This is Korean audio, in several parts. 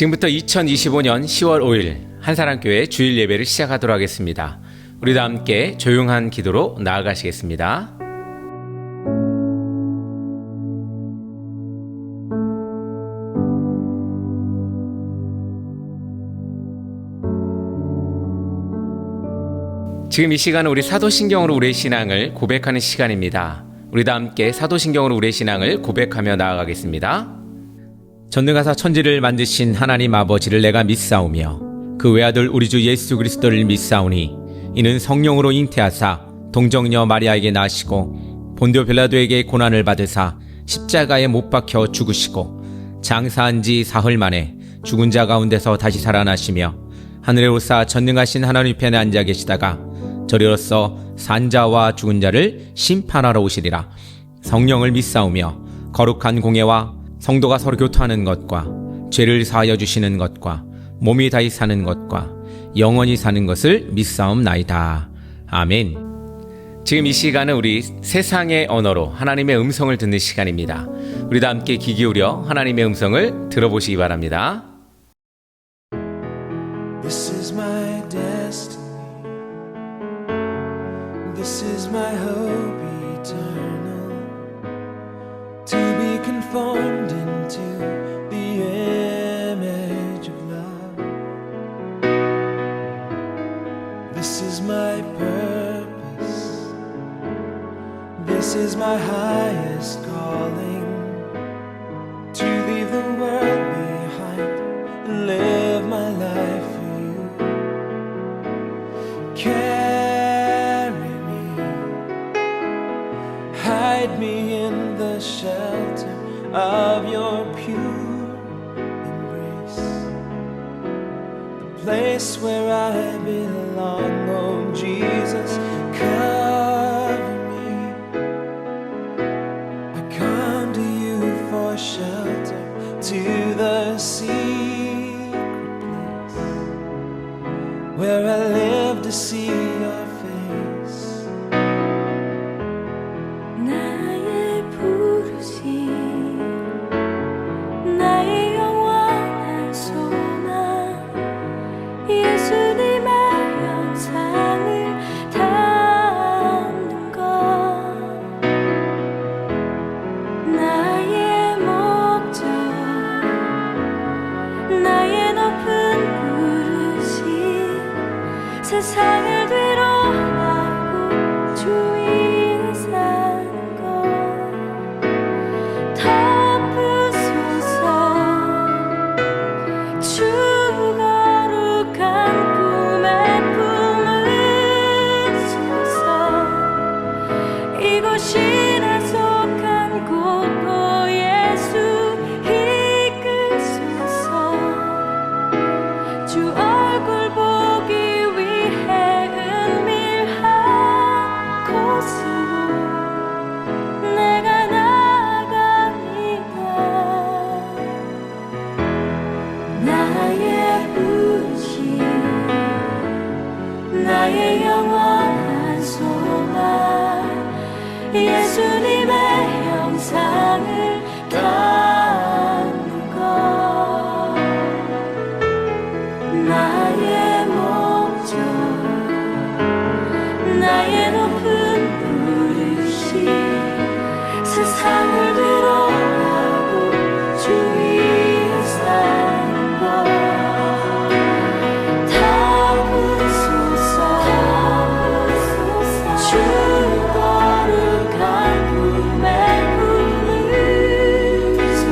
지금부터 2025년 10월 5일 한사랑교회 주일 예배를 시작하도록 하겠습니다. 우리 다 함께 조용한 기도로 나아가시겠습니다. 지금 이 시간은 우리 사도신경으로 우리의 신앙을 고백하는 시간입니다. 우리 다 함께 사도신경으로 우리의 신앙을 고백하며 나아가겠습니다. 전능하사 천지를 만드신 하나님 아버지를 내가 믿사오며 그 외아들 우리 주 예수 그리스도를 믿사오니 이는 성령으로 잉태하사 동정녀 마리아에게 나시고 본디오 빌라도에게 고난을 받으사 십자가에 못 박혀 죽으시고 장사한 지 사흘 만에 죽은 자 가운데서 다시 살아나시며 하늘에 오사 전능하신 하나님 편에 앉아 계시다가 저리로서 산자와 죽은 자를 심판하러 오시리라. 성령을 믿사오며 거룩한 공예와 성도가 서로 교토하는 것과 죄를 사하여 주시는 것과 몸이 다시 사는 것과 영원히 사는 것을 믿사옵나이다. 아멘. 지금 이 시간은 우리 세상의 언어로 하나님의 음성을 듣는 시간입니다. 우리 다 함께 귀 기울여 하나님의 음성을 들어보시기 바랍니다. This is my destiny. This is my hope eternal. To be conformed into the image of love. This is my purpose. This is my highest calling. To leave the world behind and live my life. Carry me, hide me in the shelter of your pure embrace, the place where I belong. Oh Jesus, cover me. I come to you for shelter, to the secret place where I live to see your face. 나의 부르심, 나의 영원한 소망, 예수님의 영상을 담는 것. 나의 목적, 나의 높은 부르심, 세상을 뒤로하고 주위에 사는 것. 덮으소서 주 거룩한 꿈에 품으소서. 이곳이 나 속한 곳 오 예수 이끄소서. 주 얼굴 보기 위해 은밀한 곳으로 내가 나아갑니다. 나의 부르심, 나의 영원한 소망, 예수님의 영상을 담는 것. 나의 목적, 나의 높은 부르심, 세상을 뒤로하고 주 위에 사는 것. 덮으소서 주 거룩한 꿈에 품으소서.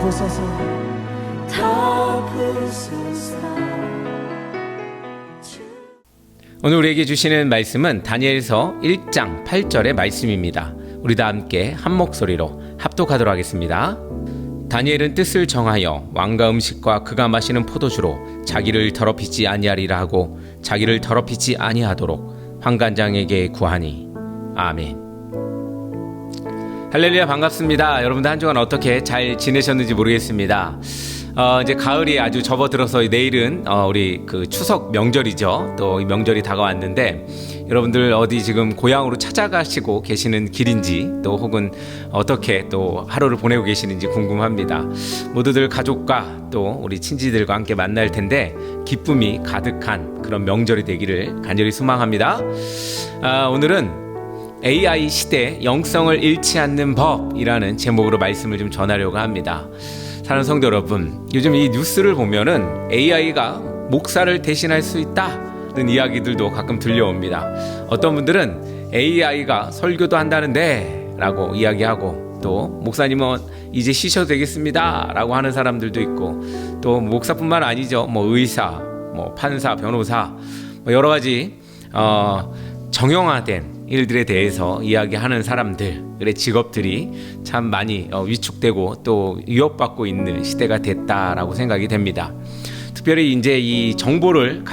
덮으소서 오늘 우리에게 주시는 말씀은 다니엘서 1장 8절의 말씀입니다. 우리 다 함께 한 목소리로 합독하도록 하겠습니다. 다니엘은 뜻을 정하여 왕과 음식과 그가 마시는 포도주로 자기를 더럽히지 아니하리라 하고 자기를 더럽히지 아니하도록 환관장에게 구하니. 아멘. 할렐루야, 반갑습니다. 여러분들 한 주간 어떻게 잘 지내셨는지 모르겠습니다. 이제 가을이 아주 접어들어서 내일은 우리 그 추석 명절이죠. 또 이 명절이 다가왔는데 여러분들 어디 지금 고향으로 찾아가시고 계시는 길인지 또 혹은 어떻게 또 하루를 보내고 계시는지 궁금합니다. 모두들 가족과 또 우리 친지들과 함께 만날 텐데 기쁨이 가득한 그런 명절이 되기를 간절히 소망합니다. 오늘은 AI 시대 영성을 잃지 않는 법이라는 제목으로 말씀을 좀 전하려고 합니다. 사랑하는 성도 여러분, 요즘 이 뉴스를 보면은 AI가 목사를 대신할 수 있다는 이야기들도 가끔 들려옵니다. 어떤 분들은 AI가 설교도 한다는데 라고 이야기하고, 또 목사님은 이제 쉬셔도 되겠습니다 라고 하는 사람들도 있고, 또 목사뿐만 아니죠. 의사, 판사, 변호사, 여러 가지 정형화된 일들에 대해서 이야기하는 사람들의 직업들이 참 많이 위축되고 또 위협받고 있는 시대가 됐다라고 생각이 됩니다. 특별히 이제 이 정보를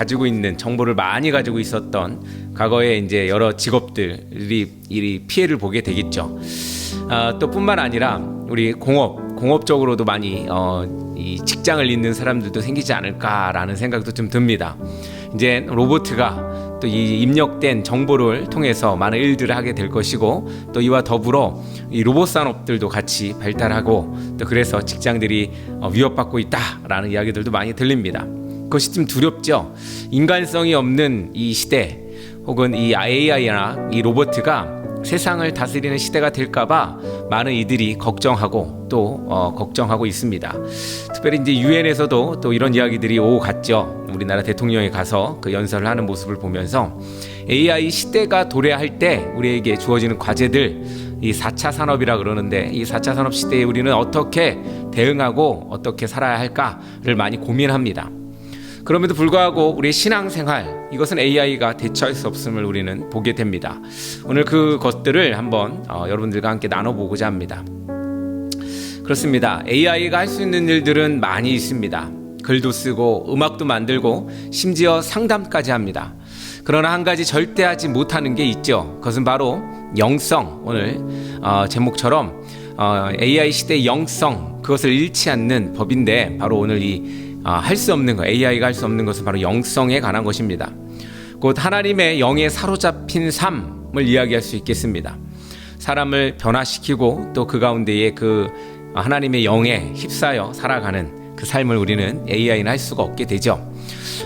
많이 가지고 있었던 과거에 이제 여러 직업들이 이 피해를 보게 되겠죠. 또 뿐만 아니라 우리 공업적으로도 많이 이 직장을 잃는 사람들도 생기지 않을까라는 생각도 좀 듭니다. 이제 로봇가 또 이 입력된 정보를 통해서 많은 일들을 하게 될 것이고, 또 이와 더불어 이 로봇 산업들도 같이 발달하고, 또 그래서 직장들이 위협받고 있다라는 이야기들도 많이 들립니다. 그것이 좀 두렵죠. 인간성이 없는 이 시대, 혹은 이 AI나 이 로봇가 세상을 다스리는 시대가 될까봐 많은 이들이 걱정하고 있습니다. 특별히 이제 유엔에서도 또 이런 이야기들이 오고 갔죠. 우리나라 대통령이 가서 그 연설을 하는 모습을 보면서 AI 시대가 도래할 때 우리에게 주어지는 과제들, 이 4차 산업이라 그러는데 이 4차 산업 시대에 우리는 어떻게 대응하고 어떻게 살아야 할까를 많이 고민합니다. 그럼에도 불구하고 우리의 신앙생활, 이것은 AI가 대처할 수 없음을 우리는 보게 됩니다. 오늘 그것들을 한번 여러분들과 함께 나눠보고자 합니다. 그렇습니다. AI가 할 수 있는 일들은 많이 있습니다. 글도 쓰고 음악도 만들고 심지어 상담까지 합니다. 그러나 한 가지 절대 하지 못하는 게 있죠. 그것은 바로 영성, 오늘 제목처럼 AI 시대의 영성, 그것을 잃지 않는 법인데, 바로 오늘 할 수 없는 것, AI가 할 수 없는 것은 바로 영성에 관한 것입니다. 곧 하나님의 영에 사로잡힌 삶을 이야기할 수 있겠습니다. 사람을 변화시키고 또 그 가운데에 그 하나님의 영에 휩싸여 살아가는 그 삶을 우리는 AI는 할 수가 없게 되죠.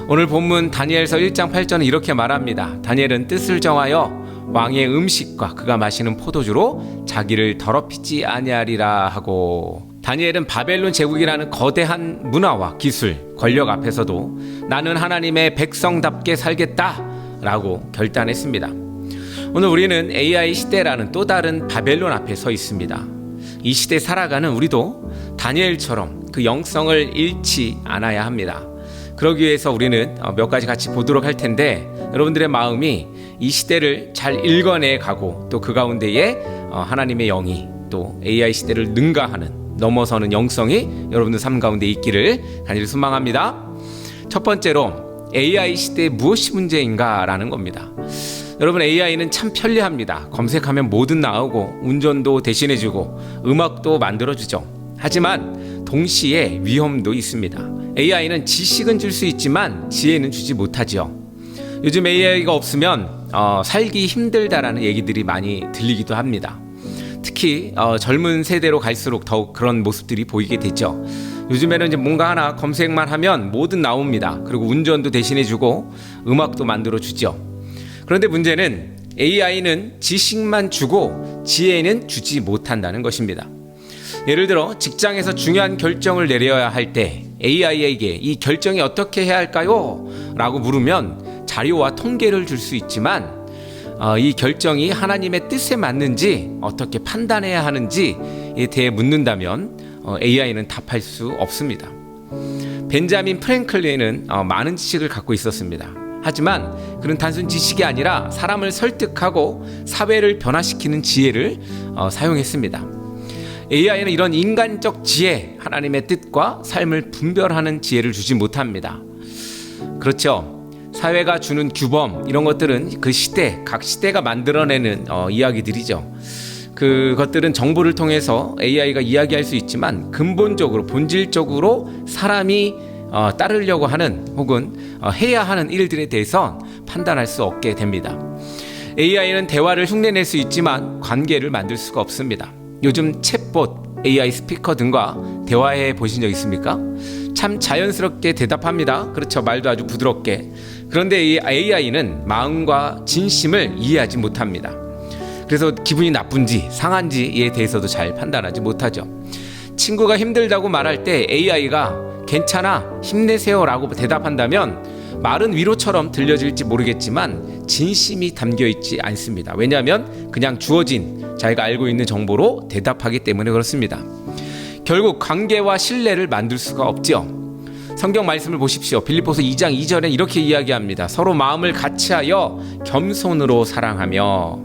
오늘 본문 다니엘서 1장 8절은 이렇게 말합니다. 다니엘은 뜻을 정하여 왕의 음식과 그가 마시는 포도주로 자기를 더럽히지 아니하리라 하고, 다니엘은 바벨론 제국이라는 거대한 문화와 기술, 권력 앞에서도 나는 하나님의 백성답게 살겠다라고 결단했습니다. 오늘 우리는 AI 시대라는 또 다른 바벨론 앞에 서 있습니다. 이 시대에 살아가는 우리도 다니엘처럼 그 영성을 잃지 않아야 합니다. 그러기 위해서 우리는 몇 가지 같이 보도록 할 텐데, 여러분들의 마음이 이 시대를 잘 읽어내 가고 또 그 가운데에 하나님의 영이 또 AI 시대를 능가하는, 넘어서는 영성이 여러분들 삶 가운데 있기를 간절히 소망합니다. 첫 번째로 AI 시대에 무엇이 문제인가라는 겁니다. 여러분, AI는 참 편리합니다. 검색하면 뭐든 나오고 운전도 대신해주고 음악도 만들어주죠. 하지만 동시에 위험도 있습니다. AI는 지식은 줄 수 있지만 지혜는 주지 못하죠. 요즘 AI가 없으면 살기 힘들다라는 얘기들이 많이 들리기도 합니다. 특히 젊은 세대로 갈수록 더욱 그런 모습들이 보이게 되죠. 요즘에는 이제 뭔가 하나 검색만 하면 뭐든 나옵니다. 그리고 운전도 대신해주고 음악도 만들어주죠. 그런데 문제는 AI는 지식만 주고 지혜는 주지 못한다는 것입니다. 예를 들어 직장에서 중요한 결정을 내려야 할 때 AI에게 이 결정이 어떻게 해야 할까요? 라고 물으면 자료와 통계를 줄 수 있지만 이 결정이 하나님의 뜻에 맞는지 어떻게 판단해야 하는지에 대해 묻는다면 AI는 답할 수 없습니다. 벤자민 프랭클린은 많은 지식을 갖고 있었습니다. 하지만 그는 단순 지식이 아니라 사람을 설득하고 사회를 변화시키는 지혜를 사용했습니다. AI는 이런 인간적 지혜, 하나님의 뜻과 삶을 분별하는 지혜를 주지 못합니다. 그렇죠. 사회가 주는 규범, 이런 것들은 그 시대, 각 시대가 만들어내는 이야기들이죠. 그것들은 정보를 통해서 AI가 이야기할 수 있지만 근본적으로, 본질적으로 사람이 따르려고 하는 혹은 해야 하는 일들에 대해서 판단할 수 없게 됩니다. AI는 대화를 흉내낼 수 있지만 관계를 만들 수가 없습니다. 요즘 챗봇, AI 스피커 등과 대화해 보신 적 있습니까? 참 자연스럽게 대답합니다. 그렇죠. 말도 아주 부드럽게. 그런데 이 AI는 마음과 진심을 이해하지 못합니다. 그래서 기분이 나쁜지 상한지에 대해서도 잘 판단하지 못하죠. 친구가 힘들다고 말할 때 AI가 괜찮아, 힘내세요 라고 대답한다면 말은 위로처럼 들려질지 모르겠지만 진심이 담겨있지 않습니다. 왜냐하면 그냥 주어진 자기가 알고 있는 정보로 대답하기 때문에 그렇습니다. 결국 관계와 신뢰를 만들 수가 없죠. 성경 말씀을 보십시오. 빌립보서 2장 2절에 이렇게 이야기합니다. 서로 마음을 같이하여 겸손으로 사랑하며.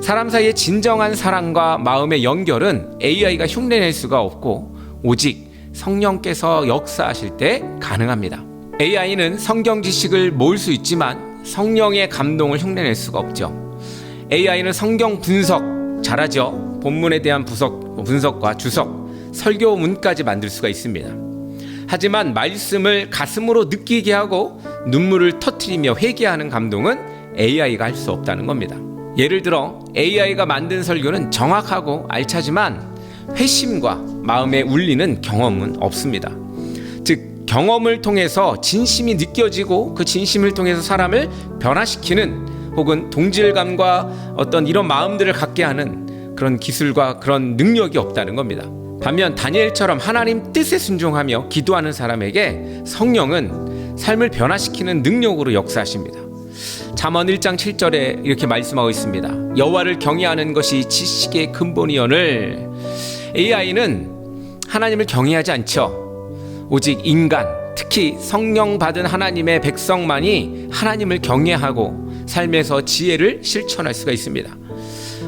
사람 사이의 진정한 사랑과 마음의 연결은 AI가 흉내낼 수가 없고 오직 성령께서 역사하실 때 가능합니다. AI는 성경 지식을 모을 수 있지만 성령의 감동을 흉내낼 수가 없죠. AI는 성경 분석 잘하죠. 본문에 대한 분석과 주석, 설교문까지 만들 수가 있습니다. 하지만 말씀을 가슴으로 느끼게 하고 눈물을 터뜨리며 회개하는 감동은 AI가 할 수 없다는 겁니다. 예를 들어 AI가 만든 설교는 정확하고 알차지만 회심과 마음에 울리는 경험은 없습니다. 즉 경험을 통해서 진심이 느껴지고 그 진심을 통해서 사람을 변화시키는 혹은 동질감과 어떤 이런 마음들을 갖게 하는 그런 기술과 그런 능력이 없다는 겁니다. 반면 다니엘처럼 하나님 뜻에 순종하며 기도하는 사람에게 성령은 삶을 변화시키는 능력으로 역사하십니다. 잠언 1장 7절에 이렇게 말씀하고 있습니다. 여호와를 경외하는 것이 지식의 근본이오늘. AI는 하나님을 경외하지 않죠. 오직 인간, 특히 성령 받은 하나님의 백성만이 하나님을 경외하고 삶에서 지혜를 실천할 수가 있습니다.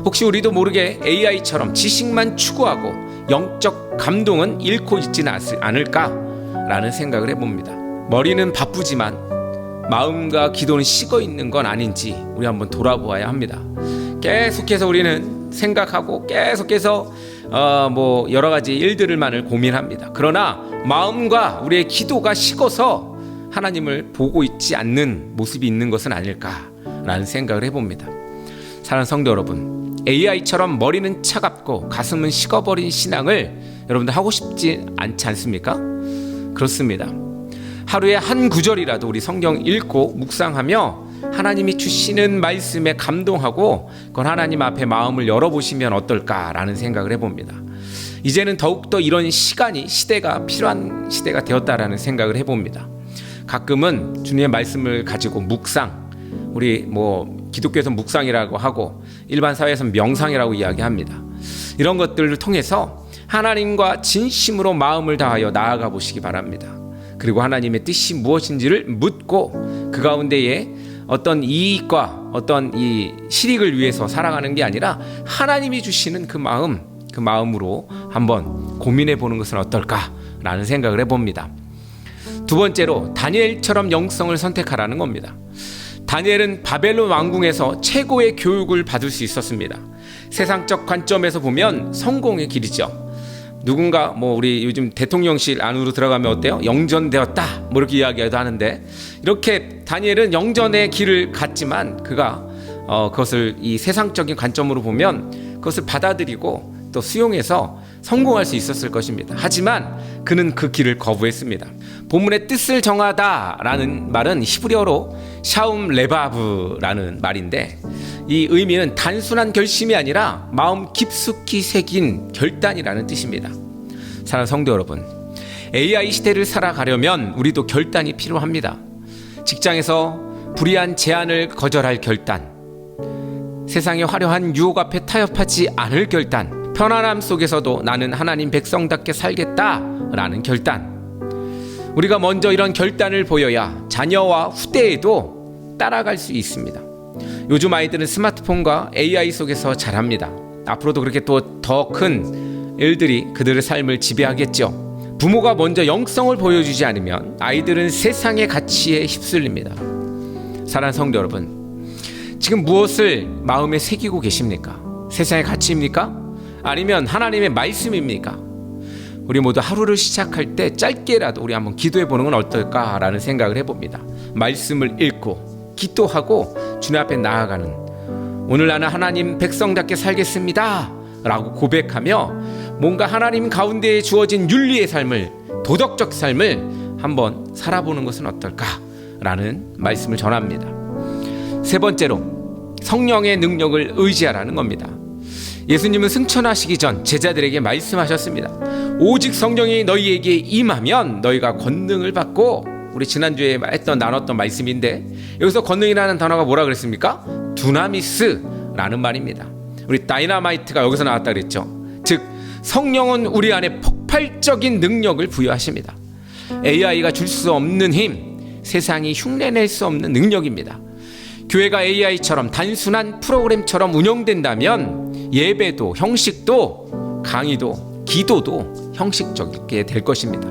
혹시 우리도 모르게 AI처럼 지식만 추구하고 영적 감동은 잃고 있지는 않을까라는 생각을 해봅니다. 머리는 바쁘지만 마음과 기도는 식어 있는 건 아닌지 우리 한번 돌아보아야 합니다. 계속해서 우리는 생각하고 계속해서 여러 가지 일들만을 고민합니다. 그러나 마음과 우리의 기도가 식어서 하나님을 보고 있지 않는 모습이 있는 것은 아닐까라는 생각을 해봅니다. 사랑하는 성도 여러분, AI처럼 머리는 차갑고 가슴은 식어버린 신앙을 여러분들 하고 싶지 않지 않습니까? 그렇습니다. 하루에 한 구절이라도 우리 성경 읽고 묵상하며 하나님이 주시는 말씀에 감동하고 그건 하나님 앞에 마음을 열어보시면 어떨까라는 생각을 해봅니다. 이제는 더욱더 이런 시대가 필요한 시대가 되었다라는 생각을 해봅니다. 가끔은 주님의 말씀을 가지고 묵상, 우리 기독교에서 묵상이라고 하고 일반 사회에서는 명상이라고 이야기합니다. 이런 것들을 통해서 하나님과 진심으로 마음을 다하여 나아가 보시기 바랍니다. 그리고 하나님의 뜻이 무엇인지를 묻고 그 가운데에 어떤 이익과 어떤 이 실익을 위해서 살아가는 게 아니라 하나님이 주시는 그 마음으로 한번 고민해 보는 것은 어떨까라는 생각을 해봅니다. 두 번째로 다니엘처럼 영성을 선택하라는 겁니다. 다니엘은 바벨론 왕궁에서 최고의 교육을 받을 수 있었습니다. 세상적 관점에서 보면 성공의 길이죠. 누군가 우리 요즘 대통령실 안으로 들어가면 어때요? 영전되었다 이렇게 이야기도 하는데, 이렇게 다니엘은 영전의 길을 갔지만 그가 그것을 이 세상적인 관점으로 보면 그것을 받아들이고 또 수용해서 성공할 수 있었을 것입니다. 하지만 그는 그 길을 거부했습니다. 본문의 뜻을 정하다라는 말은 히브리어로 샤움 레바브라는 말인데, 이 의미는 단순한 결심이 아니라 마음 깊숙이 새긴 결단이라는 뜻입니다. 사랑하는 성도 여러분, AI 시대를 살아가려면 우리도 결단이 필요합니다. 직장에서 불이한 제안을 거절할 결단, 세상의 화려한 유혹 앞에 타협하지 않을 결단, 편안함 속에서도 나는 하나님 백성답게 살겠다라는 결단. 우리가 먼저 이런 결단을 보여야 자녀와 후대에도 따라갈 수 있습니다. 요즘 아이들은 스마트폰과 AI 속에서 자랍니다. 앞으로도 그렇게 또 더 큰 일들이 그들의 삶을 지배하겠죠. 부모가 먼저 영성을 보여주지 않으면 아이들은 세상의 가치에 휩쓸립니다. 사랑하는 성도 여러분, 지금 무엇을 마음에 새기고 계십니까? 세상의 가치입니까? 아니면 하나님의 말씀입니까? 우리 모두 하루를 시작할 때 짧게라도 우리 한번 기도해 보는 건 어떨까라는 생각을 해봅니다. 말씀을 읽고 기도하고 주님 앞에 나아가는, 오늘 나는 하나님 백성답게 살겠습니다 라고 고백하며 뭔가 하나님 가운데에 주어진 윤리의 삶을, 도덕적 삶을 한번 살아보는 것은 어떨까라는 말씀을 전합니다. 세 번째로 성령의 능력을 의지하라는 겁니다. 예수님은 승천하시기 전 제자들에게 말씀하셨습니다. 오직 성령이 너희에게 임하면 너희가 권능을 받고, 우리 지난주에 나눴던 말씀인데 여기서 권능이라는 단어가 뭐라 그랬습니까? 두나미스라는 말입니다. 우리 다이너마이트가 여기서 나왔다 그랬죠. 즉 성령은 우리 안에 폭발적인 능력을 부여하십니다. AI가 줄 수 없는 힘, 세상이 흉내낼 수 없는 능력입니다. 교회가 AI처럼 단순한 프로그램처럼 운영된다면 예배도, 형식도, 강의도, 기도도 형식적이게 될 것입니다.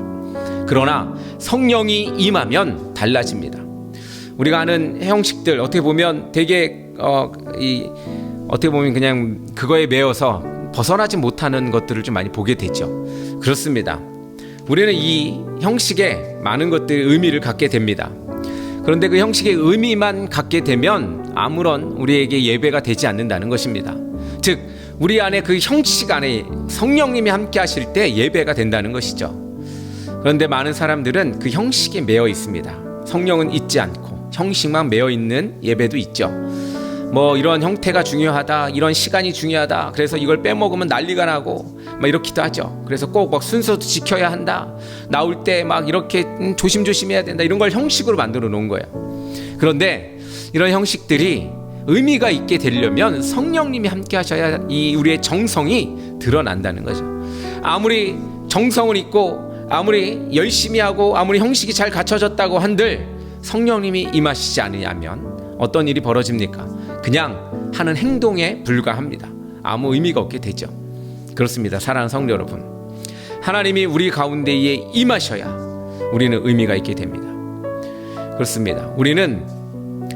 그러나 성령이 임하면 달라집니다. 우리가 아는 형식들 어떻게 보면 되게 어떻게 보면 그냥 그거에 매여서 벗어나지 못하는 것들을 좀 많이 보게 되죠. 그렇습니다. 우리는 이 형식에 많은 것들의 의미를 갖게 됩니다. 그런데 그 형식의 의미만 갖게 되면 아무런 우리에게 예배가 되지 않는다는 것입니다. 즉 우리 안에 그 형식 안에 성령님이 함께 하실 때 예배가 된다는 것이죠. 그런데 많은 사람들은 그 형식에 매여 있습니다. 성령은 있지 않고 형식만 매여 있는 예배도 있죠. 뭐 이런 형태가 중요하다, 이런 시간이 중요하다, 그래서 이걸 빼먹으면 난리가 나고 막 이렇기도 하죠. 그래서 꼭 막 순서도 지켜야 한다, 나올 때 막 이렇게 조심조심해야 된다, 이런 걸 형식으로 만들어 놓은 거예요. 그런데 이런 형식들이 의미가 있게 되려면 성령님이 함께 하셔야 이 우리의 정성이 드러난다는 거죠. 아무리 정성을 있고 아무리 열심히 하고 아무리 형식이 잘 갖춰졌다고 한들 성령님이 임하시지 않으면 어떤 일이 벌어집니까? 그냥 하는 행동에 불과합니다. 아무 의미가 없게 되죠. 그렇습니다. 사랑하는 성도 여러분, 하나님이 우리 가운데에 임하셔야 우리는 의미가 있게 됩니다. 그렇습니다. 우리는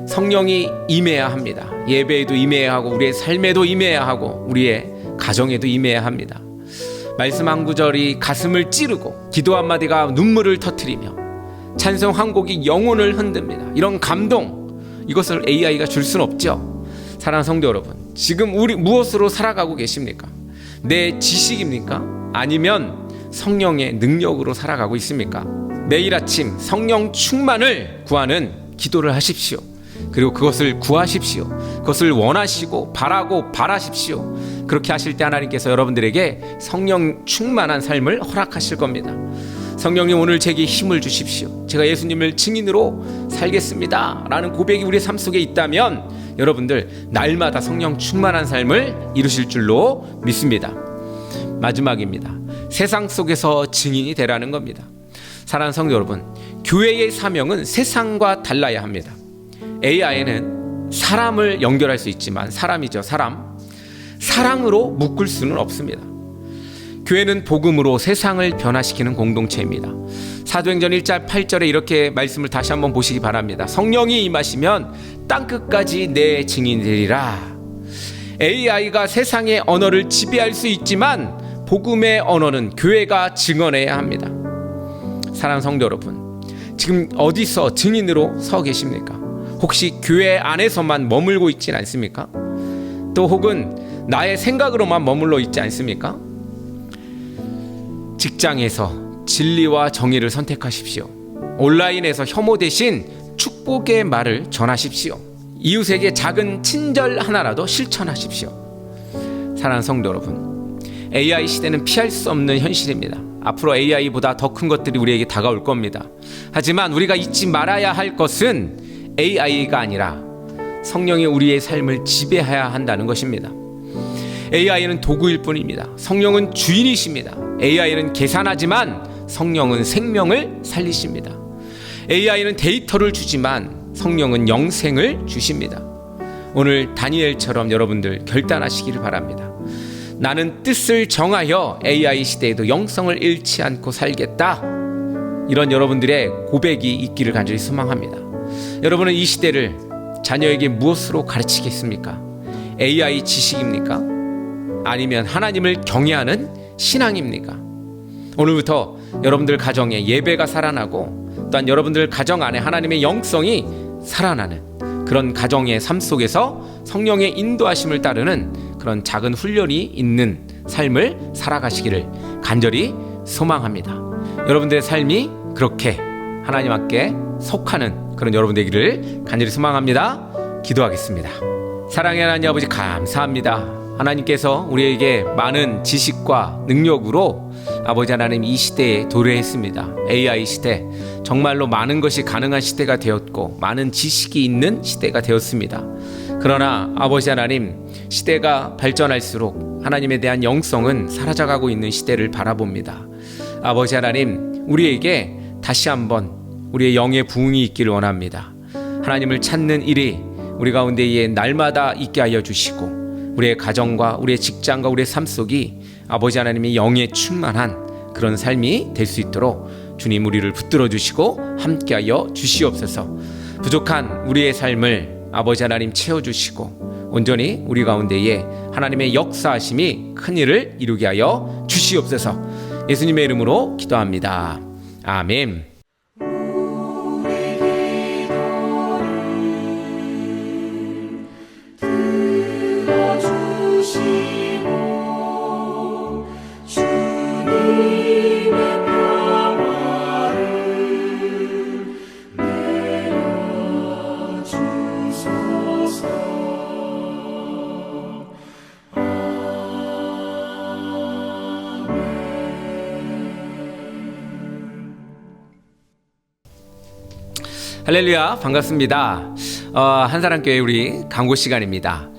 성령이 임해야 합니다. 예배에도 임해야 하고 우리의 삶에도 임해야 하고 우리의 가정에도 임해야 합니다. 말씀 한 구절이 가슴을 찌르고 기도 한마디가 눈물을 터뜨리며 찬송 한 곡이 영혼을 흔듭니다. 이런 감동, 이것을 AI가 줄 수는 없죠. 사랑하는 성도 여러분, 지금 우리 무엇으로 살아가고 계십니까? 내 지식입니까? 아니면 성령의 능력으로 살아가고 있습니까? 매일 아침 성령 충만을 구하는 기도를 하십시오. 그리고 그것을 구하십시오. 그것을 원하시고 바라십시오. 그렇게 하실 때 하나님께서 여러분들에게 성령 충만한 삶을 허락하실 겁니다. 성령님, 오늘 제게 힘을 주십시오. 제가 예수님을 증인으로 살겠습니다 라는 고백이 우리의 삶 속에 있다면 여러분들 날마다 성령 충만한 삶을 이루실 줄로 믿습니다. 마지막입니다. 세상 속에서 증인이 되라는 겁니다. 사랑하는 성도 여러분, 교회의 사명은 세상과 달라야 합니다. AI는 사람을 연결할 수 있지만 사람이죠. 사랑으로 묶을 수는 없습니다. 교회는 복음으로 세상을 변화시키는 공동체입니다. 사도행전 1장 8절에 이렇게 말씀을 다시 한번 보시기 바랍니다. 성령이 임하시면 땅끝까지 내 증인이 되리라. AI가 세상의 언어를 지배할 수 있지만 복음의 언어는 교회가 증언해야 합니다. 사랑하는 성도 여러분, 지금 어디서 증인으로 서 계십니까? 혹시 교회 안에서만 머물고 있진 않습니까? 또 혹은 나의 생각으로만 머물러 있지 않습니까? 직장에서 진리와 정의를 선택하십시오. 온라인에서 혐오 대신 축복의 말을 전하십시오. 이웃에게 작은 친절 하나라도 실천하십시오. 사랑하는 성도 여러분, AI 시대는 피할 수 없는 현실입니다. 앞으로 AI보다 더 큰 것들이 우리에게 다가올 겁니다. 하지만 우리가 잊지 말아야 할 것은 AI가 아니라 성령이 우리의 삶을 지배해야 한다는 것입니다. AI는 도구일 뿐입니다. 성령은 주인이십니다. AI는 계산하지만 성령은 생명을 살리십니다. AI는 데이터를 주지만 성령은 영생을 주십니다. 오늘 다니엘처럼 여러분들 결단하시기를 바랍니다. 나는 뜻을 정하여 AI 시대에도 영성을 잃지 않고 살겠다. 이런 여러분들의 고백이 있기를 간절히 소망합니다. 여러분은 이 시대를 자녀에게 무엇으로 가르치겠습니까? AI 지식입니까? 아니면 하나님을 경외하는 신앙입니까? 오늘부터 여러분들 가정에 예배가 살아나고 또한 여러분들 가정 안에 하나님의 영성이 살아나는 그런 가정의 삶 속에서 성령의 인도하심을 따르는 그런 작은 훈련이 있는 삶을 살아가시기를 간절히 소망합니다. 여러분들의 삶이 그렇게 하나님 앞에 속하는 그런 여러분 되기를 간절히 소망합니다. 기도하겠습니다. 사랑의 하나님 아버지, 감사합니다. 하나님께서 우리에게 많은 지식과 능력으로 아버지 하나님 이 시대에 도래했습니다. AI 시대, 정말로 많은 것이 가능한 시대가 되었고 많은 지식이 있는 시대가 되었습니다. 그러나 아버지 하나님, 시대가 발전할수록 하나님에 대한 영성은 사라져가고 있는 시대를 바라봅니다. 아버지 하나님, 우리에게 다시 한번 우리의 영의 부흥이 있기를 원합니다. 하나님을 찾는 일이 우리 가운데에 날마다 있게 하여 주시고 우리의 가정과 우리의 직장과 우리의 삶 속이 아버지 하나님의 영에 충만한 그런 삶이 될 수 있도록 주님 우리를 붙들어 주시고 함께하여 주시옵소서. 부족한 우리의 삶을 아버지 하나님 채워주시고 온전히 우리 가운데에 하나님의 역사하심이 큰 일을 이루게 하여 주시옵소서. 예수님의 이름으로 기도합니다. 아멘. 할렐루야, 반갑습니다. 한사람교회 우리 강고 시간입니다.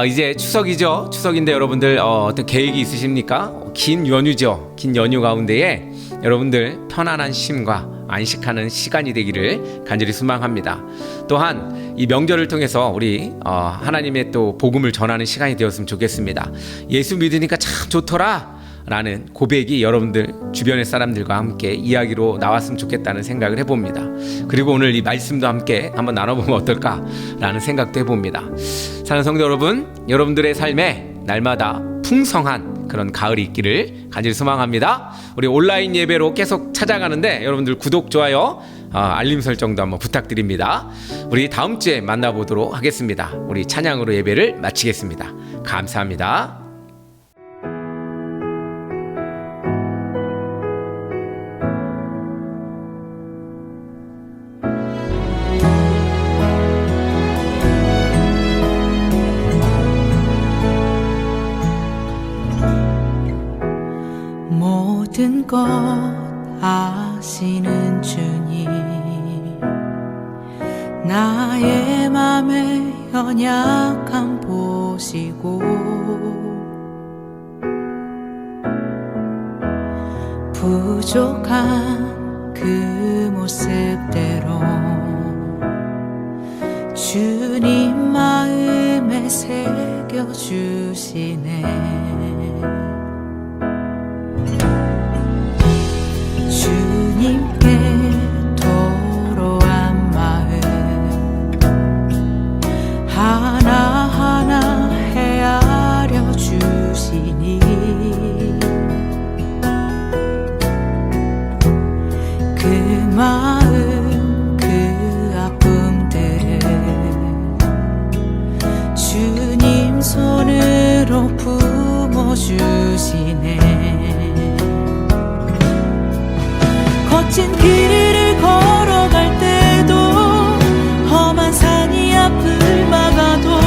이제 추석이죠. 추석인데 여러분들 어떤 계획이 있으십니까? 긴 연휴죠. 긴 연휴 가운데에 여러분들 편안한 쉼과 안식하는 시간이 되기를 간절히 소망합니다. 또한 이 명절을 통해서 우리 하나님의 또 복음을 전하는 시간이 되었으면 좋겠습니다. 예수 믿으니까 참 좋더라 라는 고백이 여러분들 주변의 사람들과 함께 이야기로 나왔으면 좋겠다는 생각을 해봅니다. 그리고 오늘 이 말씀도 함께 한번 나눠보면 어떨까라는 생각도 해봅니다. 사랑하는 성도 여러분, 여러분들의 삶에 날마다 풍성한 그런 가을이 있기를 간절히 소망합니다. 우리 온라인 예배로 계속 찾아가는데 여러분들 구독, 좋아요, 알림 설정도 한번 부탁드립니다. 우리 다음 주에 만나보도록 하겠습니다. 우리 찬양으로 예배를 마치겠습니다. 감사합니다. 모든 것 아시는 주님, 나의 맘의 연약함 보시고 부족한 그 모습대로 주님 마음에 새겨주시네. 주님께 도로한 마음 하나하나 헤아려 주시니 그 마음 그 아픔들을 주님 손으로 품어주시네. 거친 길을 걸어갈 때도 험한 산이 앞을 막아도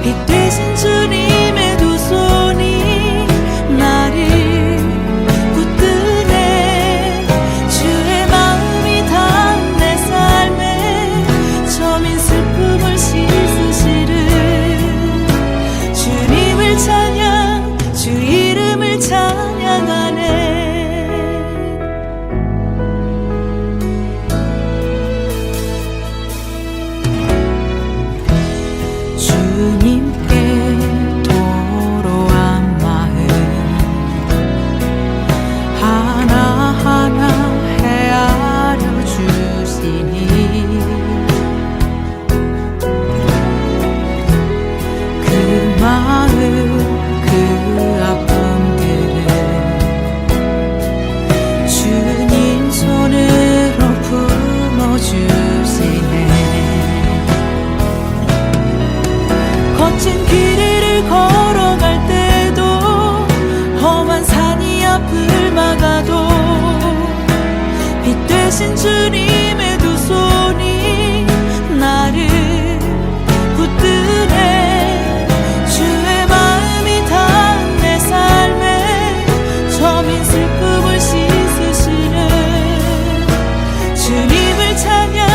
빛 되신 주님의 두 손이 나를 붙드네. 주의 마음이 닿은 내 삶에 저민 슬픔을 씻으시는 주님 주님을 찬양하네. 주님께 도로한 마음 하나하나 헤아려 주시니 그 마음 그 아픔들을 주님 손으로 품어주시네. 거친 길을 걸어갈 때도 험한 산이 앞을 막아도 빛 되신 주님의 두 손이 나를 붙드네. 주의 마음이 닿은 내 삶에 저민 슬픔을 씻으시는 주님을 찬양